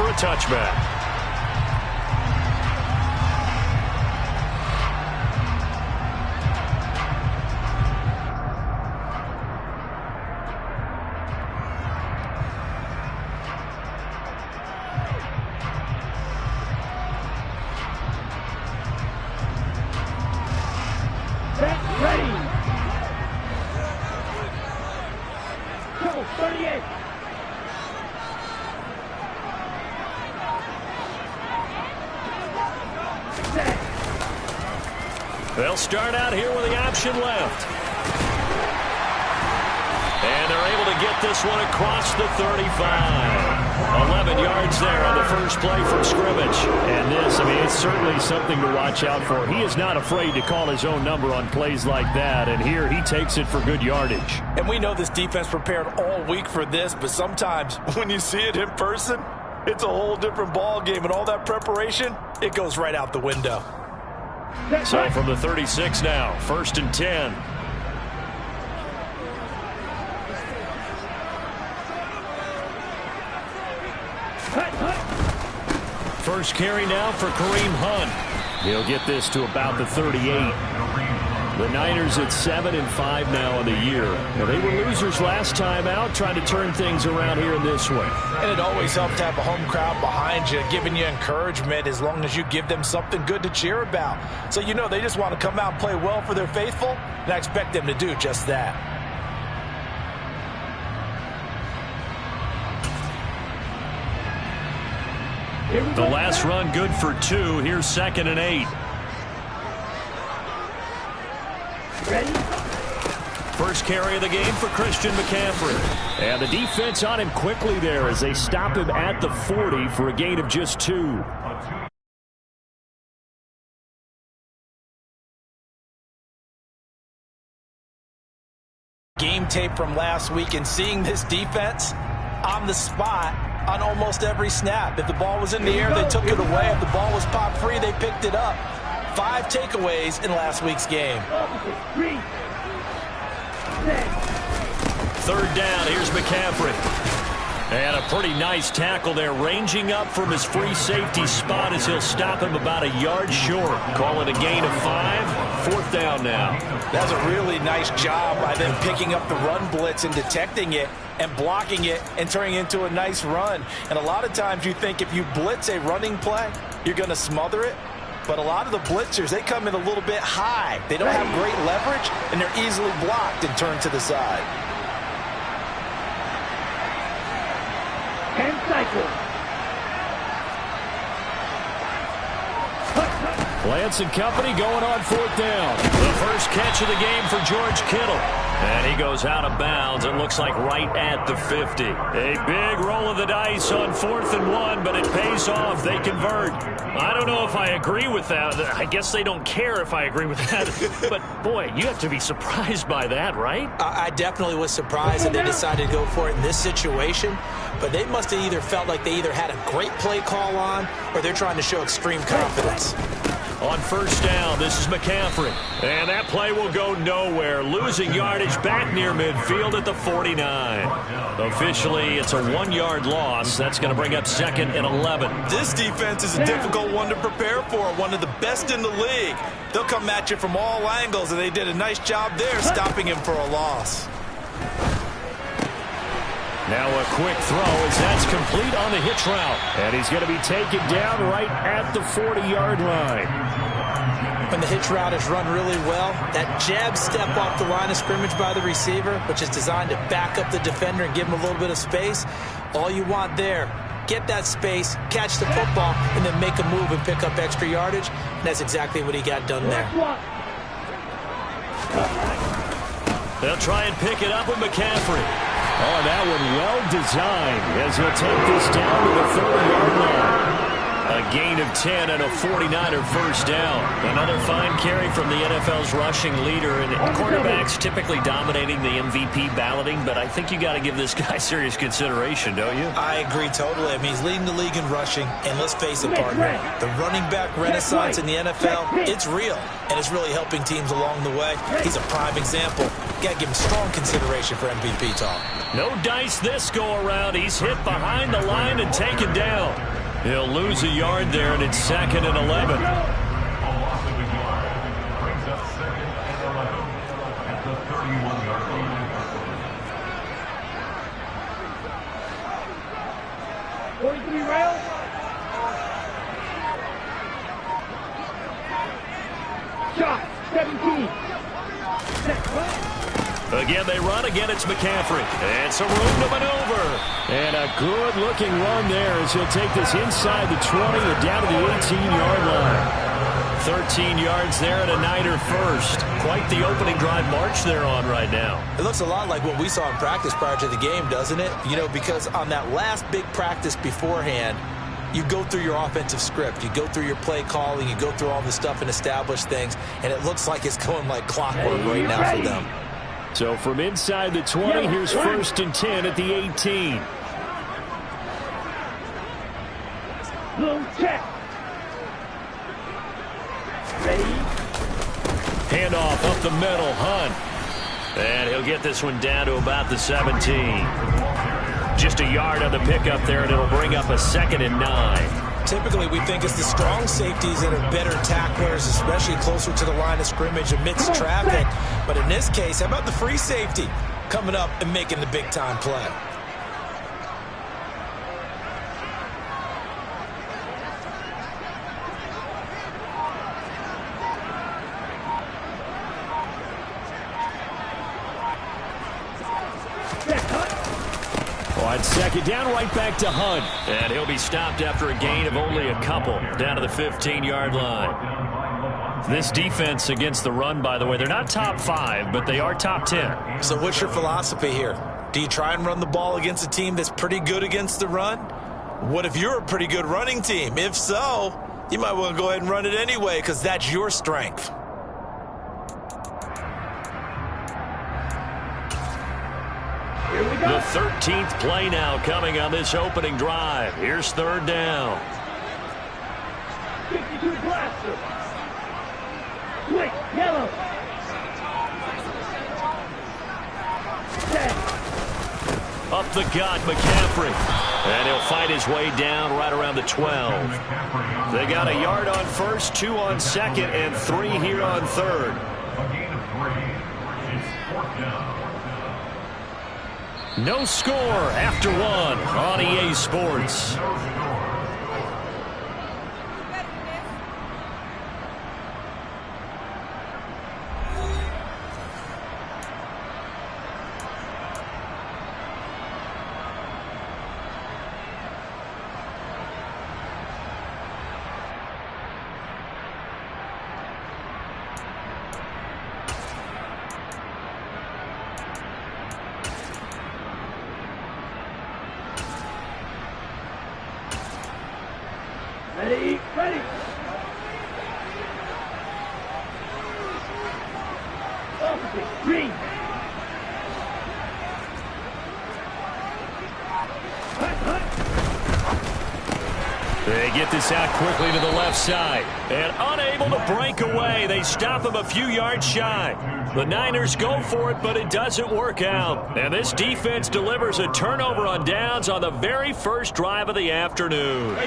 for a touchback. They'll start out here with the option left. And they're able to get this one across the 35. 11 yards there on the first play from scrimmage. And this, I mean, it's certainly something to watch out for. He is not afraid to call his own number on plays like that. And here he takes it for good yardage. And we know this defense prepared all week for this, but sometimes when you see it in person, it's a whole different ball game. And all that preparation, it goes right out the window. So from the 36 now, 1st and 10. First carry now for Kareem Hunt. He'll get this to about the 38. The Niners at 7-5 now in the year. Now, they were losers last time out, trying to turn things around here in this one. And it always helps to have a home crowd behind you, giving you encouragement as long as you give them something good to cheer about. So you know they just want to come out and play well for their faithful, and I expect them to do just that. The last run good for 2. Here's 2nd and 8. Ready? First carry of the game for Christian McCaffrey. And the defense on him quickly there as they stop him at the 40 for a gain of just 2. Game tape from last week and seeing this defense on the spot on almost every snap. If the ball was in the air, they took it away. If the ball was popped free, they picked it up. 5 takeaways in last week's game. 3rd down, here's McCaffrey. And a pretty nice tackle there, ranging up from his free safety spot as he'll stop him about a yard short. Call it a gain of 5. 4th down now. That's a really nice job by them picking up the run blitz and detecting it and blocking it and turning it into a nice run. And a lot of times you think if you blitz a running play, you're going to smother it. But a lot of the blitzers, they come in a little bit high. They don't have great leverage, and they're easily blocked and turned to the side. 10 cycles. Lance and company going on 4th down. The first catch of the game for George Kittle. And he goes out of bounds. It looks like right at the 50. A big roll of the dice on 4th and 1, but it pays off. They convert. I don't know if I agree with that. I guess they don't care if I agree with that. But, boy, you have to be surprised by that, right? I definitely was surprised that they decided to go for it in this situation. But they must have either felt like they either had a great play call on or they're trying to show extreme confidence. On 1st down, this is McCaffrey. And that play will go nowhere. Losing yardage back near midfield at the 49. Officially, it's a 1-yard loss. That's going to bring up 2nd and 11. This defense is a difficult one to prepare for. One of the best in the league. They'll come at you from all angles, and they did a nice job there stopping him for a loss. Now a quick throw as that's complete on the hitch route. And he's going to be taken down right at the 40-yard line. When the hitch route is run really well, that jab step off the line of scrimmage by the receiver, which is designed to back up the defender and give him a little bit of space, all you want there, get that space, catch the football, and then make a move and pick up extra yardage. And that's exactly what he got done there. They'll try and pick it up with McCaffrey. Oh, that one well designed as he'll take this down to the 30-yard line. A gain of 10 and a 49er first down. Another fine carry from the NFL's rushing leader. And quarterbacks typically dominating the MVP balloting, but I think you got to give this guy serious consideration, don't you? I agree totally. I mean, he's leading the league in rushing. And let's face it, partner, the running back renaissance in the NFL, it's real. And it's really helping teams along the way. He's a prime example. Got to give him strong consideration for MVP talk. No dice this go around. He's hit behind the line and taken down. He'll lose a yard there, and it's 2nd and 11. A loss of a yard brings up 2nd and 11 at the 31-yard line. 43 rail. Shot, 17. Again, they run. Again, it's McCaffrey. And some room to maneuver. And a good-looking run there as he'll take this inside the 20 and down to the 18-yard line. 13 yards there and a Niner first. Quite the opening drive march they're on right now. It looks a lot like what we saw in practice prior to the game, doesn't it? You know, because on that last big practice beforehand, you go through your offensive script. You go through your play calling. You go through all this stuff and establish things. And it looks like it's going like clockwork right now for them. So from inside the 20, here's 1st and 10 at the 18. Blue check. Ready. Handoff up the middle, Hunt. And he'll get this one down to about the 17. Just a yard on the pickup there, and it'll bring up a 2nd and 9. Typically, we think it's the strong safeties that are better tacklers, especially closer to the line of scrimmage amidst traffic. But in this case, how about the free safety coming up and making the big-time play? On 2nd down, right back to Hunt. And he'll be stopped after a gain of only a couple down to the 15-yard line. This defense against the run, by the way, they're not top 5, but they are top 10. So what's your philosophy here? Do you try and run the ball against a team that's pretty good against the run? What if you're a pretty good running team? If so, you might want to go ahead and run it anyway because that's your strength. The 13th play now coming on this opening drive. Here's 3rd down. 52 blaster. Quick, yellow. Set. Up the gut, McCaffrey. And he'll fight his way down right around the 12. They got a yard on 1st, 2 on 2nd, and 3 here on 3rd. A gain of 3. It's 4th down. No score after 1 on EA Sports. Ready, ready. Opposite, green. They get this out quickly to the left side. And unable to break away. They stop him a few yards shy. The Niners go for it, but it doesn't work out. And this defense delivers a turnover on downs on the very first drive of the afternoon.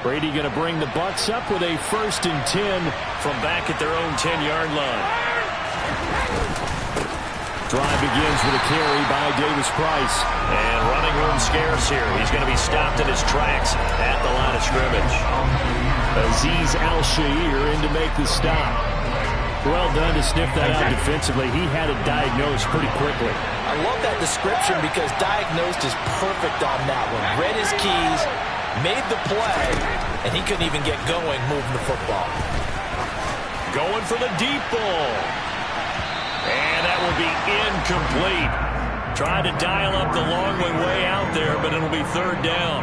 Brady going to bring the Bucks up with a 1st and 10 from back at their own 10-yard line. Drive begins with a carry by Davis Price. And running room scarce here. He's going to be stopped in his tracks at the line of scrimmage. Azeez Al-Shaair in to make the stop. Well done to sniff that out defensively. He had it diagnosed pretty quickly. I love that description because diagnosed is perfect on that one. Read his keys, made the play, and he couldn't even get going moving the football. Going for the deep ball. And that will be incomplete. Tried to dial up the long way out there, but it'll be 3rd down.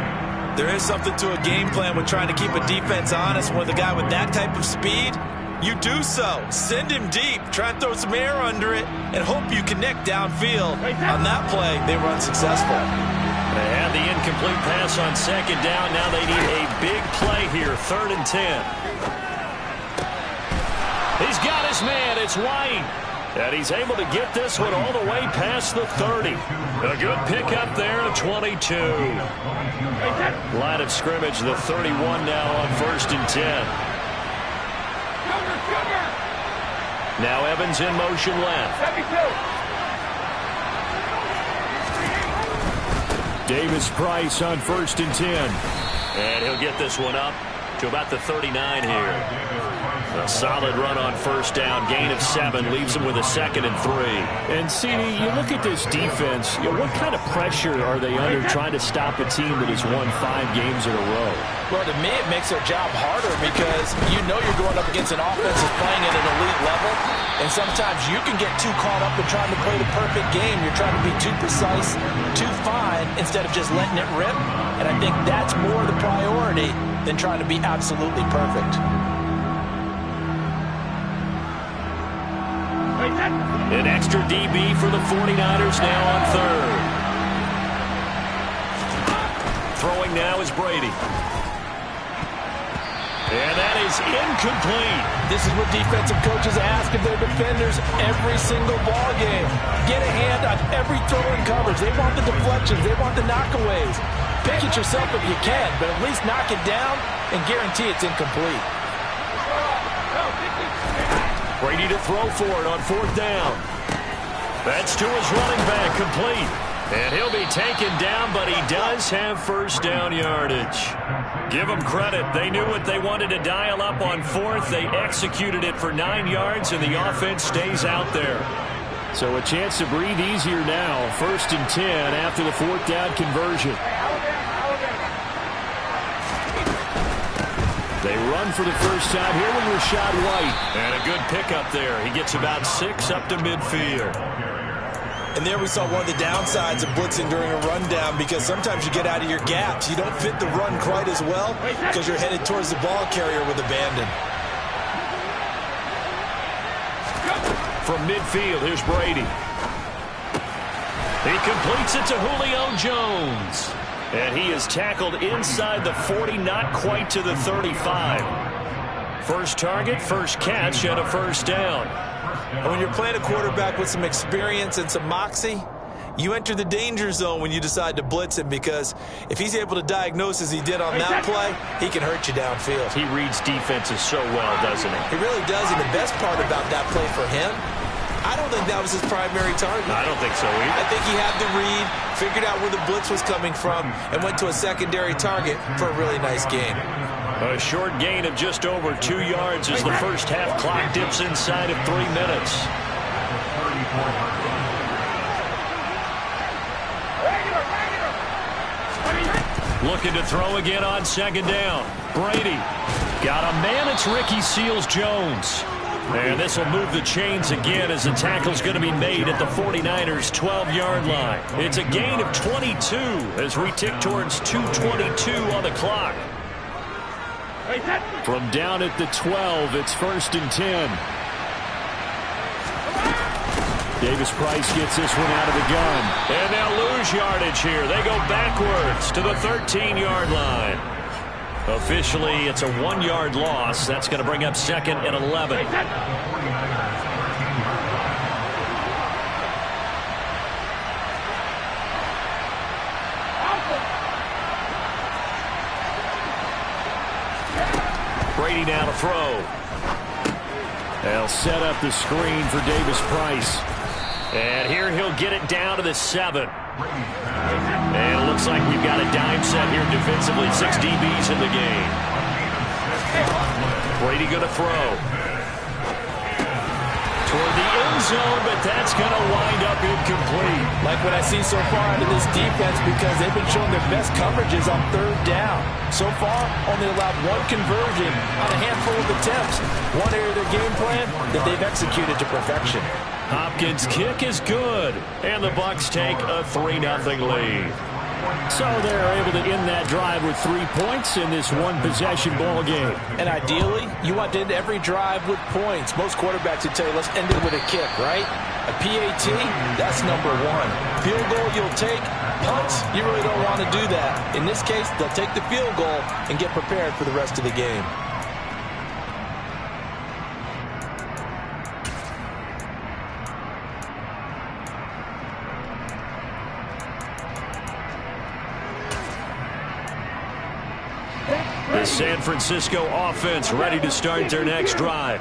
There is something to a game plan with trying to keep a defense honest. With a guy with that type of speed, you do so. Send him deep. Try and throw some air under it and hope you connect downfield. On that play, they were unsuccessful. They had the incomplete pass on 2nd down. Now they need a big play here, 3rd and 10. He's got his man. It's White. And he's able to get this one all the way past the 30. A good pickup there to 22. Line of scrimmage, the 31 now on 1st and 10. Now Evans in motion left. Davis Price on 1st and 10. And he'll get this one up to about the 39 here. A solid run on 1st down. Gain of 7 leaves him with a 2nd and 3. And, CD, you look at this defense, what kind of pressure are they under trying to stop a team that has won 5 games in a row? Well, to me, it makes their job harder because you know you're going up against an offense that's playing at an elite level, and sometimes you can get too caught up in trying to play the perfect game. You're trying to be too precise, too fine, instead of just letting it rip, and I think that's more the priority than trying to be absolutely perfect. An extra DB for the 49ers now on 3rd. Throwing now is Brady. And that is incomplete. This is what defensive coaches ask of their defenders every single ball game. Get a hand on every throw in coverage. They want the deflections. They want the knockaways. Pick it yourself if you can, but at least knock it down and guarantee it's incomplete. Brady to throw for it on 4th down. That's to his running back, complete. And he'll be taken down, but he does have 1st down yardage. Give them credit. They knew what they wanted to dial up on 4th. They executed it for 9 yards, and the offense stays out there. So a chance to breathe easier now. 1st and 10 after the 4th down conversion. They run for the first time here with Rachaad White. And a good pickup there. He gets about 6 up to midfield. And there we saw one of the downsides of blitzing during a rundown, because sometimes you get out of your gaps. You don't fit the run quite as well because you're headed towards the ball carrier with abandon. From midfield, here's Brady. He completes it to Julio Jones. And he is tackled inside the 40, not quite to the 35. First target, first catch, and a 1st down. And when you're playing a quarterback with some experience and some moxie, you enter the danger zone when you decide to blitz him, because if he's able to diagnose as he did on that play, he can hurt you downfield. He reads defenses so well, doesn't he? He really does, and the best part about that play for him, I don't think that was his primary target. I don't think so either. I think he had the read, figured out where the blitz was coming from, and went to a secondary target for a really nice gain. A short gain of just over 2 yards as the first half clock dips inside of 3 minutes. Looking to throw again on 2nd down. Brady got a man. It's Ricky Seals-Jones. And this will move the chains again as the tackle's going to be made at the 49ers' 12-yard line. It's a gain of 22 as we tick towards 2:22 on the clock. From down at the 12, it's 1st and 10. Davis Price gets this one out of the gun. And they'll lose yardage here. They go backwards to the 13-yard line. Officially, it's a 1-yard loss. That's going to bring up 2nd and 11. Brady now to throw. They'll set up the screen for Davis Price. And here he'll get it down to the 7. And it looks like we've got a dime set here defensively. 6 DBs in the game. Brady going to throw. Toward the end zone, but that's going to wind up incomplete. Like what I see so far out of this defense, because they've been showing their best coverages on 3rd down. So far, only allowed 1 conversion on a handful of attempts. One area of their game plan that they've executed to perfection. Hopkins' kick is good, and the Bucs take a 3-0 lead. So they're able to end that drive with 3 points in this one-possession ball game. And ideally, you want to end every drive with points. Most quarterbacks would tell you, let's end it with a kick, right? A PAT, that's number 1. Field goal you'll take. Punts, you really don't want to do that. In this case, they'll take the field goal and get prepared for the rest of the game. The San Francisco offense ready to start their next drive.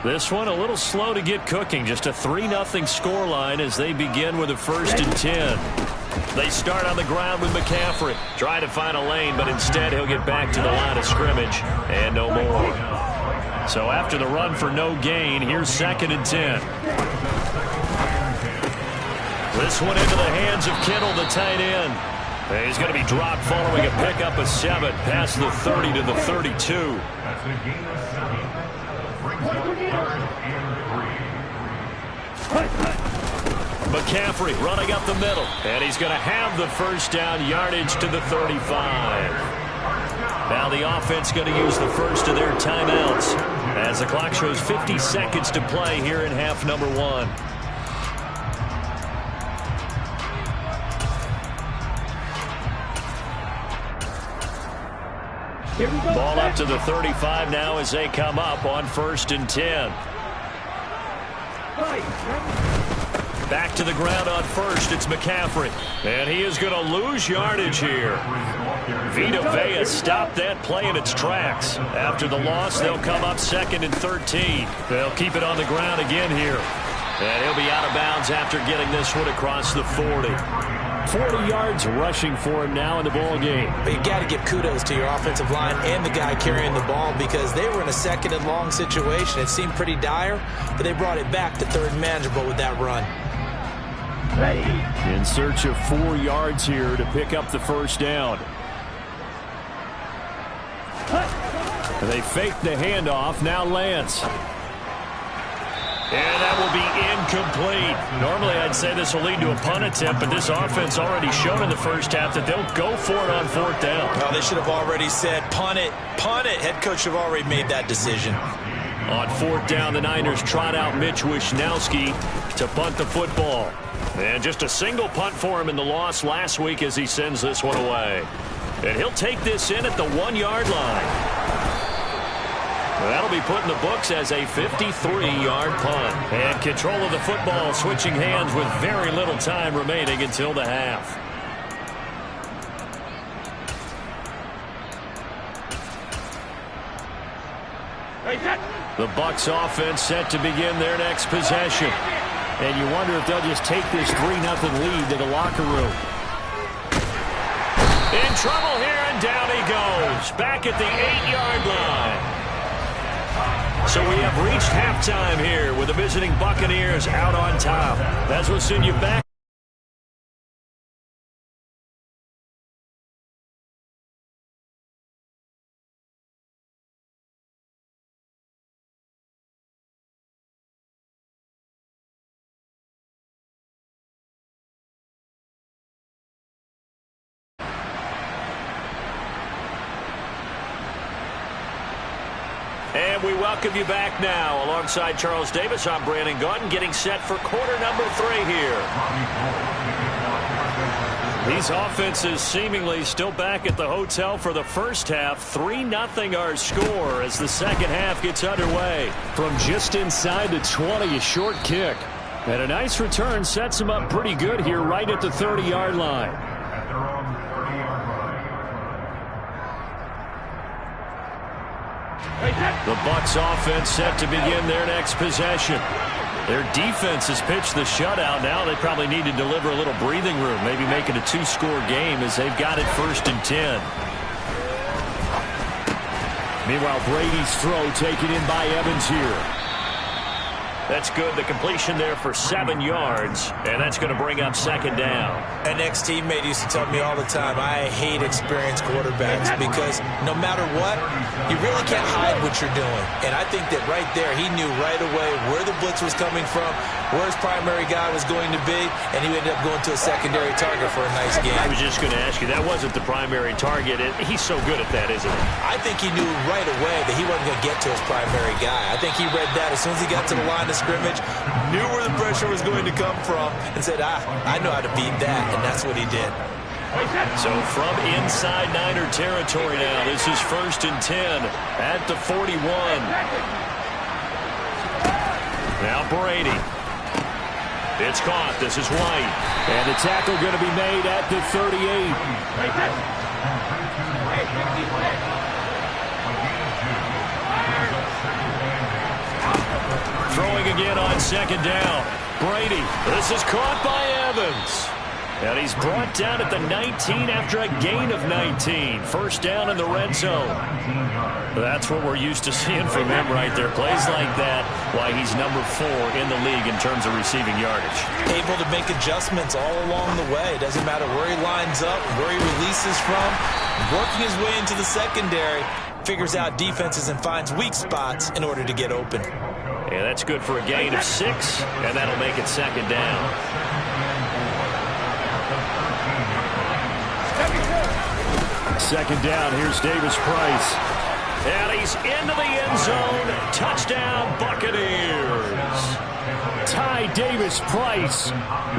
This one a little slow to get cooking. Just a 3-0 scoreline as they begin with a 1st and 10. They start on the ground with McCaffrey. Try to find a lane, but instead he'll get back to the line of scrimmage and no more. So after the run for no gain, here's 2nd and 10. This one into the hands of Kittle, the tight end. He's going to be dropped following a pickup of 7 past the 30 to the 32. That's a gain of 7. Brings up 3rd and 3. McCaffrey running up the middle, and he's going to have the 1st down, yardage to the 35. Now the offense going to use the first of their timeouts as the clock shows 50 seconds to play here in half number 1. Here we go. Ball up to the 35 now as they come up on 1st and 10. Back to the ground on 1st. It's McCaffrey. And he is going to lose yardage here. Vita Vea stopped that play in its tracks. After the loss, they'll come up 2nd and 13. They'll keep it on the ground again here. And he'll be out of bounds after getting this one across the 40. 40 yards rushing for him now in the ball game. But you got to give kudos to your offensive line and the guy carrying the ball because they were in a 2nd and long situation. It seemed pretty dire, but they brought it back to 3rd and manageable with that run. Ready. In search of 4 yards here to pick up the 1st down. They fake the handoff. Now Lance. And that will be incomplete. Normally I'd say this will lead to a punt attempt, but this offense already showed in the 1st half that they'll go for it on 4th down. Oh, they should have already said, punt it, punt it. Head coach have already made that decision. On 4th down, the Niners trot out Mitch Wishnowsky to punt the football. And just a single punt for him in the loss last week as he sends this one away. And he'll take this in at the 1-yard line. That'll be put in the books as a 53-yard punt. And control of the football switching hands with very little time remaining until the half. The Bucs offense set to begin their next possession. And you wonder if they'll just take this 3-0 lead to the locker room. In trouble here, and down he goes. Back at the 8-yard line. So we have reached halftime here with the visiting Buccaneers out on top. That's what's in you back. And we welcome you back now. Alongside Charles Davis, I'm Brandon Gaudin, getting set for quarter number 3 here. These offenses seemingly still back at the hotel for the 1st half. 3-0 our score as the 2nd half gets underway. From just inside the 20, a short kick. And a nice return sets them up pretty good here right at the 30-yard line. At their own 30-yard line. The Bucs offense set to begin their next possession. Their defense has pitched the shutout. Now they probably need to deliver a little breathing room, maybe make it a 2-score game as they've got it 1st and 10. Meanwhile, Brady's throw taken in by Evans here. That's good. The completion there for 7 yards, and that's going to bring up 2nd down. An ex-teammate used to tell me all the time, I hate experienced quarterbacks because no matter what, you really can't hide what you're doing. And I think that right there, he knew right away where the blitz was coming from, where his primary guy was going to be, and he ended up going to a secondary target for a nice game. I was just going to ask you, that wasn't the primary target. He's so good at that, isn't he? I think he knew right away that he wasn't going to get to his primary guy. I think he read that as soon as he got to the line of scrimmage, knew where the pressure was going to come from, and said, I know how to beat that, and that's what he did. So from inside Niner territory now, this is 1st and 10 at the 41. Now Brady. It's caught. This is White. And the tackle going to be made at the 38. again on second down. Brady, this is caught by Evans. And he's brought down at the 19 after a gain of 19. First down in the red zone. That's what we're used to seeing from him right there. Plays like that, why he's number 4 in the league in terms of receiving yardage. Able to make adjustments all along the way. Doesn't matter where he lines up, where he releases from. Working his way into the secondary. Figures out defenses and finds weak spots in order to get open. Yeah, that's good for a gain of 6, and that'll make it second down. Second down, here's Davis Price. And he's into the end zone. Touchdown, Buccaneers. Ty Davis Price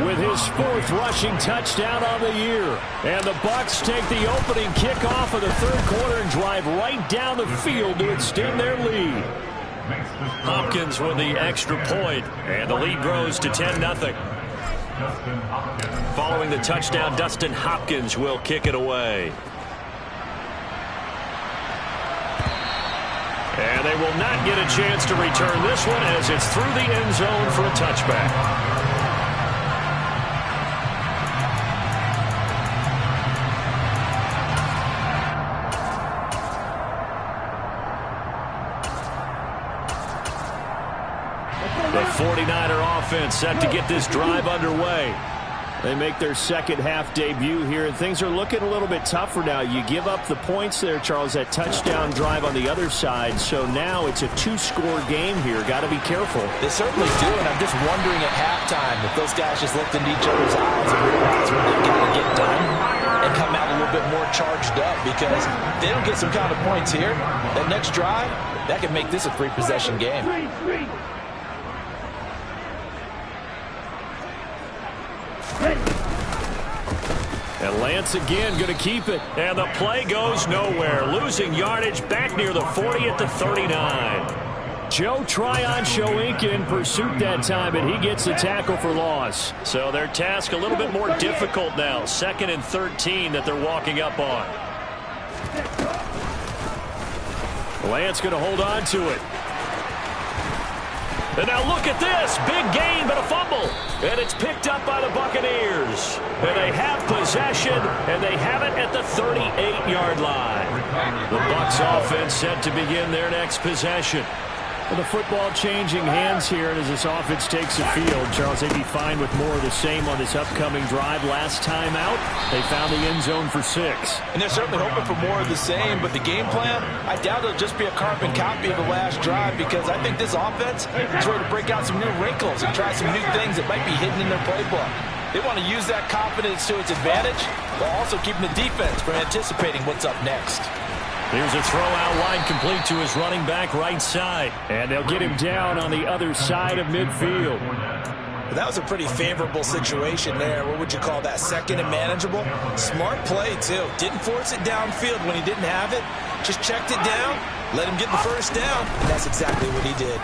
with his 4th rushing touchdown on the year. And the Bucs take the opening kickoff of the third quarter and drive right down the field to extend their lead. Hopkins with the extra point, and the lead grows to 10-0. Following the touchdown, Dustin Hopkins will kick it away. And they will not get a chance to return this one as it's through the end zone for a touchback. The 49er offense set to get this drive underway. They make their second half debut here, and things are looking a little bit tougher now. You give up the points there, Charles, that touchdown drive on the other side. So now it's a 2-score game here. Got to be careful. They certainly do, and I'm just wondering at halftime if those guys just looked into each other's eyes and realized what they've got to get done and come out a little bit more charged up, because if they don't get some kind of points here, that next drive, that could make this a 3-possession game. And Lance again going to keep it. And the play goes nowhere. Losing yardage back near the 40 at the 39. Joe Tryon-Shoyinka in pursuit that time, and he gets the tackle for loss. So their task a little bit more difficult now. 2nd and 13 that they're walking up on. Lance going to hold on to it. And now look at this. Big gain, but a fumble. And it's picked up by the Buccaneers. And they have possession, and they have it at the 38-yard line. The Bucs offense set to begin their next possession. Well, the football changing hands here, and as this offense takes the field, Charles, they'd be fine with more of the same on this upcoming drive. Last time out, they found the end zone for 6. And they're certainly hoping for more of the same, but the game plan, I doubt it'll just be a carbon copy of the last drive, because I think this offense is ready to break out some new wrinkles and try some new things that might be hidden in their playbook. They want to use that confidence to its advantage, while also keeping the defense from anticipating what's up next. Here's a throw out wide, complete to his running back right side. And they'll get him down on the other side of midfield. That was a pretty favorable situation there. What would you call that? 2nd and manageable? Smart play, too. Didn't force it downfield when he didn't have it. Just checked it down, let him get the first down, and that's exactly what he did.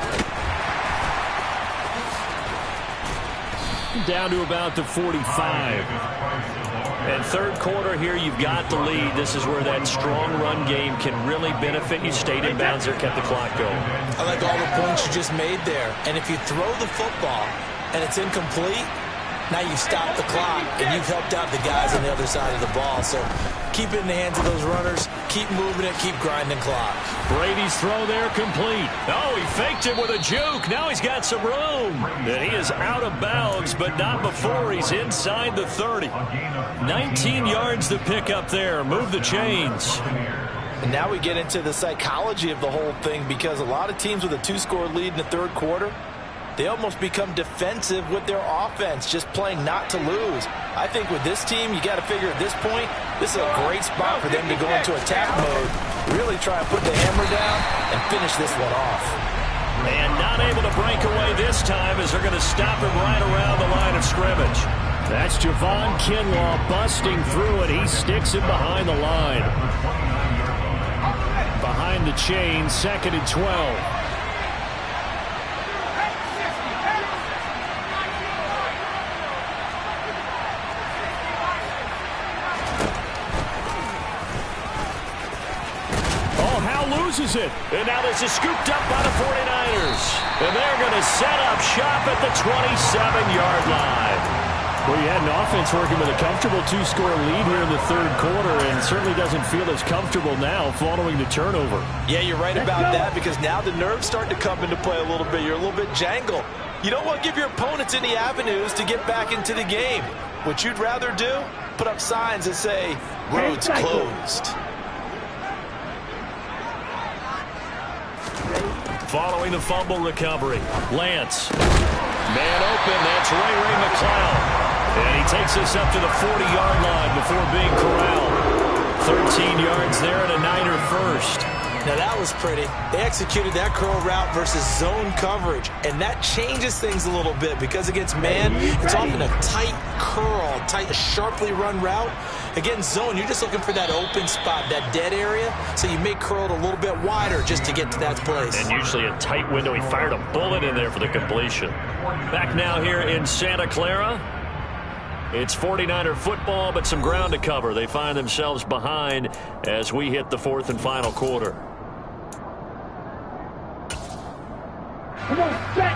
Down to about the 45. And third quarter here, you've got the lead. This is where that strong run game can really benefit you. Stayed in bounds there, kept the clock going. I like all the points you just made there. And if you throw the football and it's incomplete, now you stop the clock and you've helped out the guys on the other side of the ball. So keep it in the hands of those runners. Keep moving it. Keep grinding clock. Brady's throw there complete. Oh, he faked it with a juke. Now he's got some room. And he is out of bounds, but not before he's inside the 30. 19 yards to pick up there. Move the chains. And now we get into the psychology of the whole thing, because a lot of teams with a 2-score lead in the third quarter, they almost become defensive with their offense, just playing not to lose. I think with this team, you got to figure at this point, this is a great spot for them to go into attack mode, really try and put the hammer down and finish this one off. And not able to break away this time, as they're going to stop him right around the line of scrimmage. That's Javon Kinlaw busting through it. He sticks it behind the line. Behind the chain, 2nd and 12. loses it. And now this is scooped up by the 49ers. And they're going to set up shop at the 27-yard line. Well, you had an offense working with a comfortable 2-score lead here in the third quarter, and certainly doesn't feel as comfortable now following the turnover. Yeah, you're right about that, because now the nerves start to come into play a little bit. You're a little bit jangled. You don't want to give your opponents any avenues to get back into the game. What you'd rather do, put up signs that say, roads closed. Following the fumble recovery, Lance. Man open, that's Ray McCloud. And he takes us up to the 40-yard line before being corralled. 13 yards there and a Niner first. Now that was pretty. They executed that curl route versus zone coverage, and that changes things a little bit because against man, it's often a tight curl, tight, sharply run route. Against zone, you're just looking for that open spot, that dead area, so you may curl it a little bit wider just to get to that place. And usually a tight window. He fired a bullet in there for the completion. Back now here in Santa Clara. It's 49er football, but some ground to cover. They find themselves behind as we hit the fourth and final quarter. Come on, set.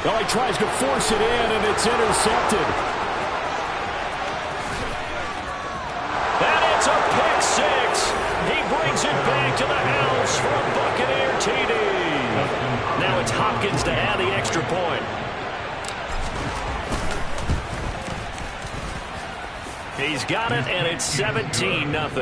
Well, he tries to force it in, and it's intercepted. And it's a pick six. He brings it back to the house for a Buccaneer TD. Now it's Hopkins to add the extra point. He's got it, and it's 17-0. Makes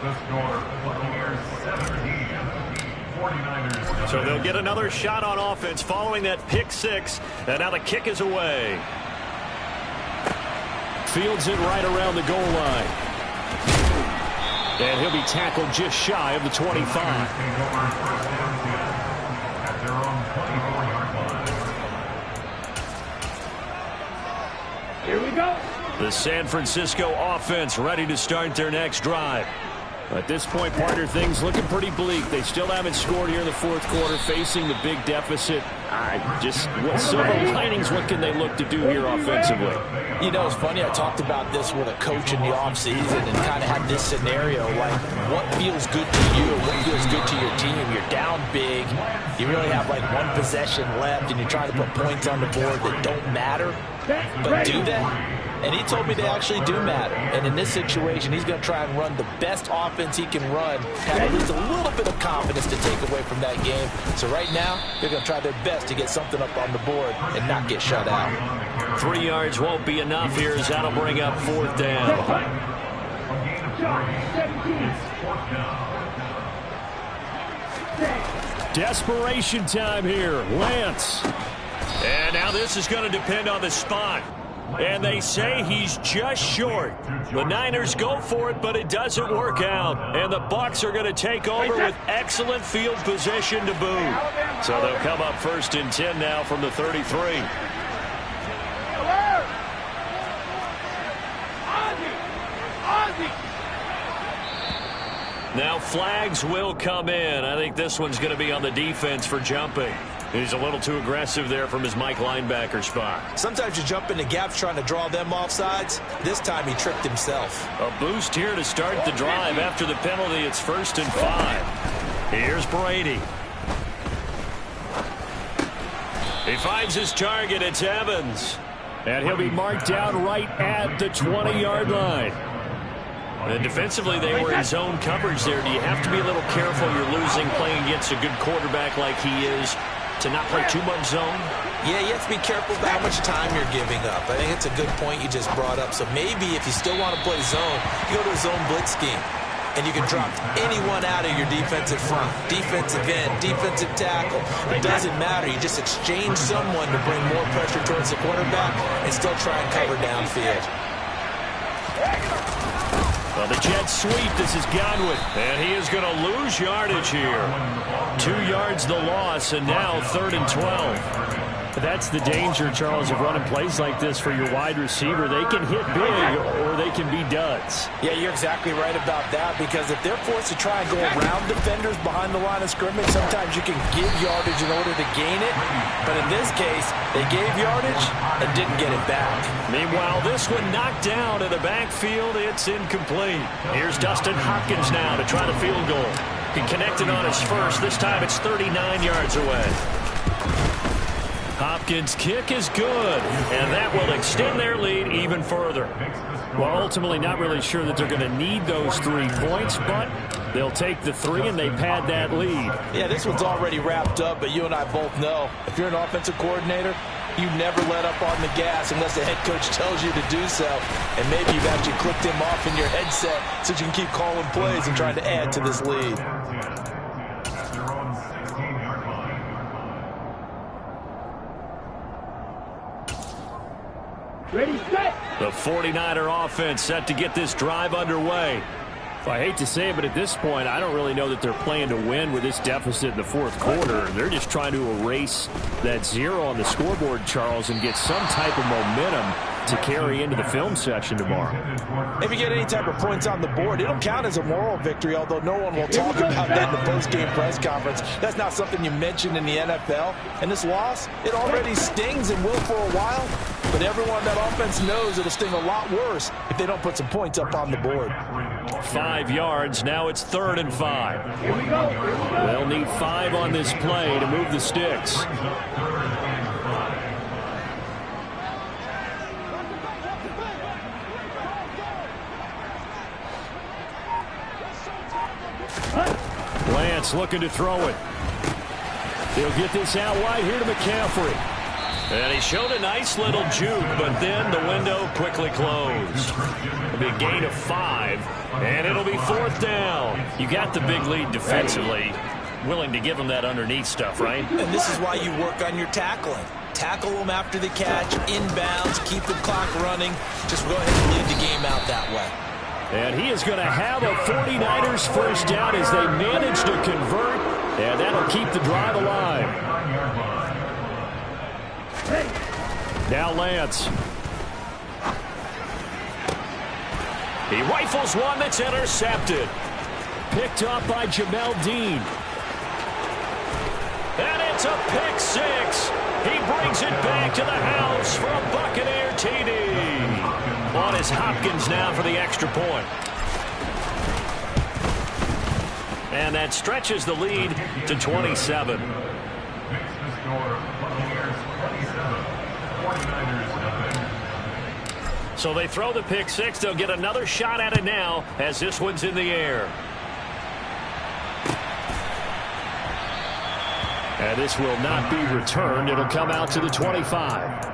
the score Buccaneers 17, 49ers. So they'll get another shot on offense following that pick six, and now the kick is away. Fields it right around the goal line. And he'll be tackled just shy of the 25. At their own 24-yard line. Here we go. The San Francisco offense ready to start their next drive. At this point, partner, things looking pretty bleak. They still haven't scored here in the fourth quarter, facing the big deficit. What silver linings, what can they look to do here offensively? You know, it's funny, I talked about this with a coach in the offseason and kind of had this scenario, like, what feels good to you, what feels good to your team? You're down big, you really have like one possession left, and you're trying to put points on the board that don't matter, but do that? And he told me they actually do matter. And in this situation, he's going to try and run the best offense he can run, have at least a little bit of confidence to take away from that game. So right now, they're going to try their best to get something up on the board and not get shut out. 3 yards won't be enough here as that'll bring up fourth down. Desperation time here. Lance. And now this is going to depend on the spot. And they say he's just short. The Niners go for it, but it doesn't work out. And the Bucs are going to take over with excellent field position to boot. So they'll come up first and 10 now from the 33. Now flags will come in. I think this one's going to be on the defense for jumping. He's a little too aggressive there from his Mike linebacker spot. Sometimes you jump into gaps trying to draw them off sides. This time he tricked himself. A boost here to start the drive. After the penalty, it's 1st and 5. Here's Brady. He finds his target. It's Evans. And he'll be marked down right at the 20-yard line. And defensively, they were in zone coverage there. Do you have to be a little careful? You're losing playing against a good quarterback like he is to not play too much zone? Yeah, you have to be careful about how much time you're giving up. I think it's a good point you just brought up. So maybe if you still want to play zone, you go to a zone blitz scheme. And you can drop anyone out of your defensive front. Defensive end, defensive tackle. It doesn't matter. You just exchange someone to bring more pressure towards the quarterback and still try and cover downfield. Well, the jet sweep, this is Godwin, and he is going to lose yardage here. 2 yards the loss, and now 3rd and 12. That's the danger, Charles, of running plays like this for your wide receiver. They can hit big or they can be duds. Yeah, you're exactly right about that, because if they're forced to try and go around defenders behind the line of scrimmage, sometimes you can give yardage in order to gain it. But in this case, they gave yardage and didn't get it back. Meanwhile, this one knocked down in the backfield. It's incomplete. Here's Dustin Hopkins now to try the field goal. He connected on his first. This time it's 39 yards away. Hopkins' kick is good, and that will extend their lead even further. Well, ultimately not really sure that they're going to need those 3 points, but they'll take the 3 and they pad that lead. Yeah, this one's already wrapped up, but you and I both know if you're an offensive coordinator, you never let up on the gas unless the head coach tells you to do so. And maybe you've actually clicked him off in your headset so you can keep calling plays and trying to add to this lead. Ready, set. The 49er offense set to get this drive underway. I hate to say it, but at this point, I don't really know that they're playing to win with this deficit in the fourth quarter. They're just trying to erase that 0 on the scoreboard, Charles, and get some type of momentum to carry into the film section tomorrow. If you get any type of points on the board, it'll count as a moral victory, although no one will talk about that in the post-game press conference. That's not something you mentioned in the NFL. And this loss, it already stings and will for a while. But everyone on that offense knows it'll sting a lot worse if they don't put some points up on the board. 5 yards. Now it's 3rd and 5. Here we go. Here we go. They'll need 5 on this play to move the sticks. Lance looking to throw it. He'll get this out wide here to McCaffrey. And he showed a nice little juke, but then the window quickly closed. It'll be a gain of 5, and it'll be 4th down. You got the big lead defensively. Willing to give them that underneath stuff, right? And this is why you work on your tackling. Tackle them after the catch, inbounds, keep the clock running. Just go ahead and lead the game out that way. And he is going to have a 49ers first down as they manage to convert, and that'll keep the drive alive. Now Lance. He rifles one that's intercepted. Picked up by Jamel Dean. And it's a pick 6. He brings it back to the house for a Buccaneer TD. On is Hopkins now for the extra point. And that stretches the lead to 27. So they throw the pick 6. They'll get another shot at it now as this one's in the air. And this will not be returned. It'll come out to the 25.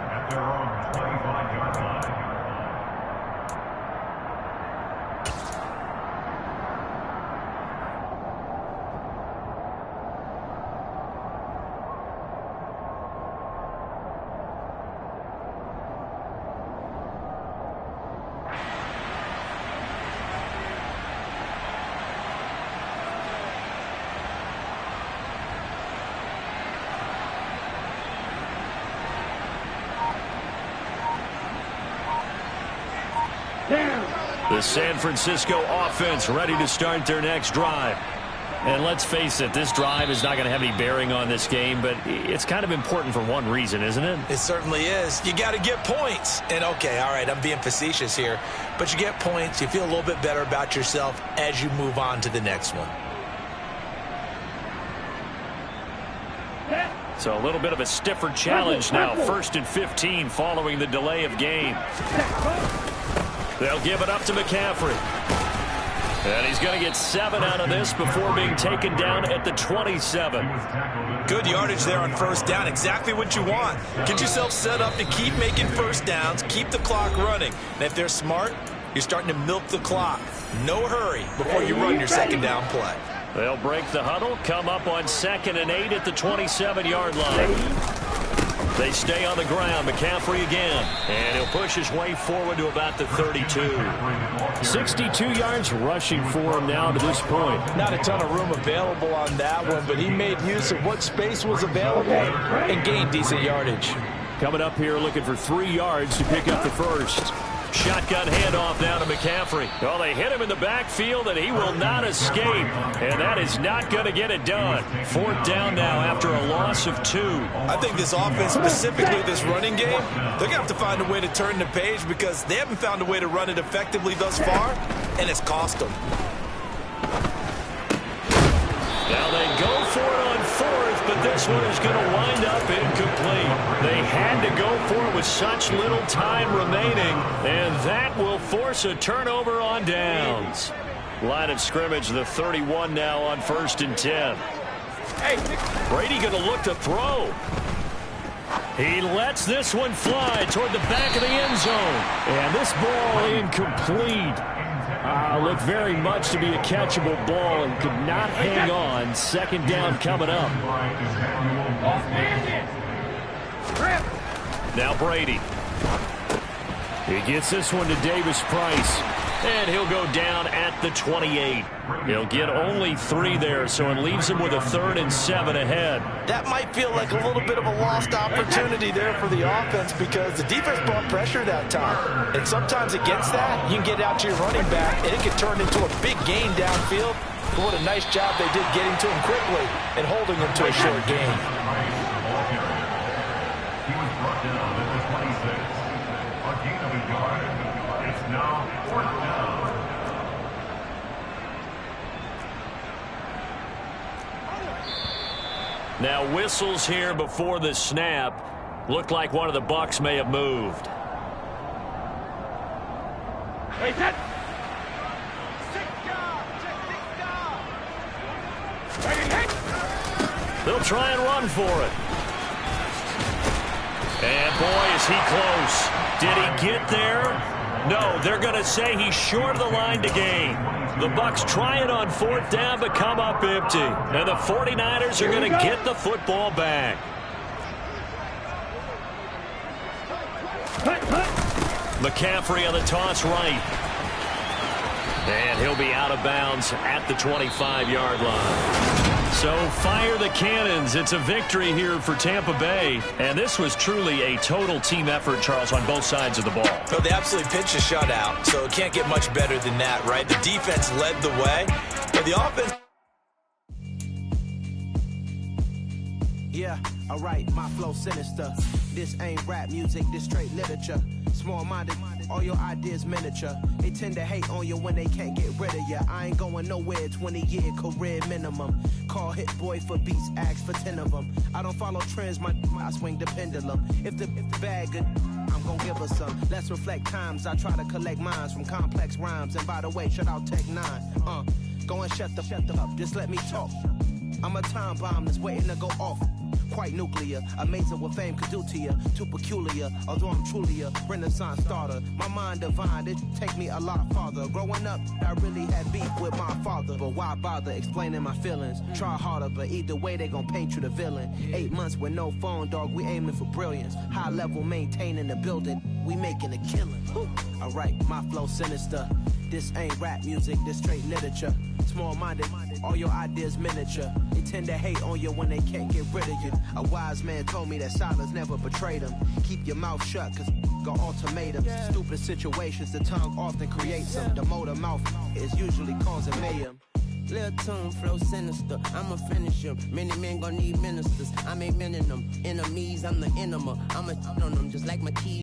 The San Francisco offense ready to start their next drive. And let's face it, this drive is not going to have any bearing on this game, but it's kind of important for one reason, isn't it? It certainly is. You got to get points. And, okay, all right, I'm being facetious here. But you get points. You feel a little bit better about yourself as you move on to the next one. So a little bit of a stiffer challenge now. 1st and 15 following the delay of game. They'll give it up to McCaffrey. And he's going to get 7 out of this before being taken down at the 27. Good yardage there on first down. Exactly what you want. Get yourself set up to keep making first downs, keep the clock running. And if they're smart, you're starting to milk the clock. No hurry before you run your second down play. They'll break the huddle, come up on 2nd and 8 at the 27-yard line. They stay on the ground. McCaffrey again. And he'll push his way forward to about the 32. 62 yards rushing for him now to this point. Not a ton of room available on that one, but he made use of what space was available and gained decent yardage. Coming up here looking for 3 yards to pick up the first. Shotgun handoff now to McCaffrey. Well, they hit him in the backfield, and he will not escape. And that is not going to get it done. 4th down now after a loss of 2. I think this offense, specifically this running game, they're going to have to find a way to turn the page because they haven't found a way to run it effectively thus far, and it's cost them. Now they go for it on 4th, but this one is going to wind up incomplete. They had to go for it with such little time remaining, and that will force a turnover on downs. Line of scrimmage, the 31 now on 1st and 10. Brady going to look to throw. He lets this one fly toward the back of the end zone. And this ball incomplete. Looked very much to be a catchable ball and could not hang on. 2nd down coming up. Now Brady. He gets this one to Davis Price. And he'll go down at the 28. He'll get only 3 there, so it leaves him with a 3rd and 7 ahead. That might feel like a little bit of a lost opportunity there for the offense because the defense brought pressure that time. And sometimes against that, you can get out to your running back, and it can turn into a big gain downfield. But what a nice job they did getting to him quickly and holding him to a short gain. He was brought down at the 26. A gain of a yard. It's now 4th down. Now whistles here before the snap. Looked like one of the Bucs may have moved. They'll try and run for it. And boy, is he close. Did he get there? No, they're going to say he's short of the line to gain. The Bucs try it on 4th down, but come up empty. And the 49ers are going to get the football back. McCaffrey on the toss right. And he'll be out of bounds at the 25-yard line. So fire the cannons. It's a victory here for Tampa Bay. And this was truly a total team effort, Charles, on both sides of the ball. So they absolutely pitched a shutout, so it can't get much better than that, right? The defense led the way, but the offense... Yeah, alright, my flow sinister. This ain't rap music, this straight literature. Small-minded, all your ideas miniature. They tend to hate on you when they can't get rid of you. I ain't going nowhere, 20-year career minimum. Call Hit Boy for beats, ask for 10 of them. I don't follow trends, I swing the pendulum. If the bag good, I'm gonna give her some. Let's reflect times, I try to collect minds from complex rhymes. And by the way, shout out Tech 9. Go and shut the up, just let me talk. I'm a time bomb that's waiting to go off. Quite nuclear, amazing what fame could do to you. Too peculiar, although I'm truly a renaissance starter. My mind divine, it take me a lot farther. Growing up, I really had beef with my father. But why bother explaining my feelings? Try harder, but either way they gon' paint you the villain. 8 months with no phone, dog, we aiming for brilliance. High level maintaining the building, we making a killing. Alright, my flow sinister. This ain't rap music, this straight literature. Small-minded, all your ideas miniature. They tend to hate on you when they can't get rid of you. A wise man told me that silence never betrayed him. Keep your mouth shut, cause got ultimatums. Stupid situations, the tongue often creates them. The motor mouth is usually causing mayhem. Lil' tune, flow sinister, I'm a finisher. Many men gon' need ministers, I ain't mending them. Enemies, I'm the enema. I'm a on them just like my keys.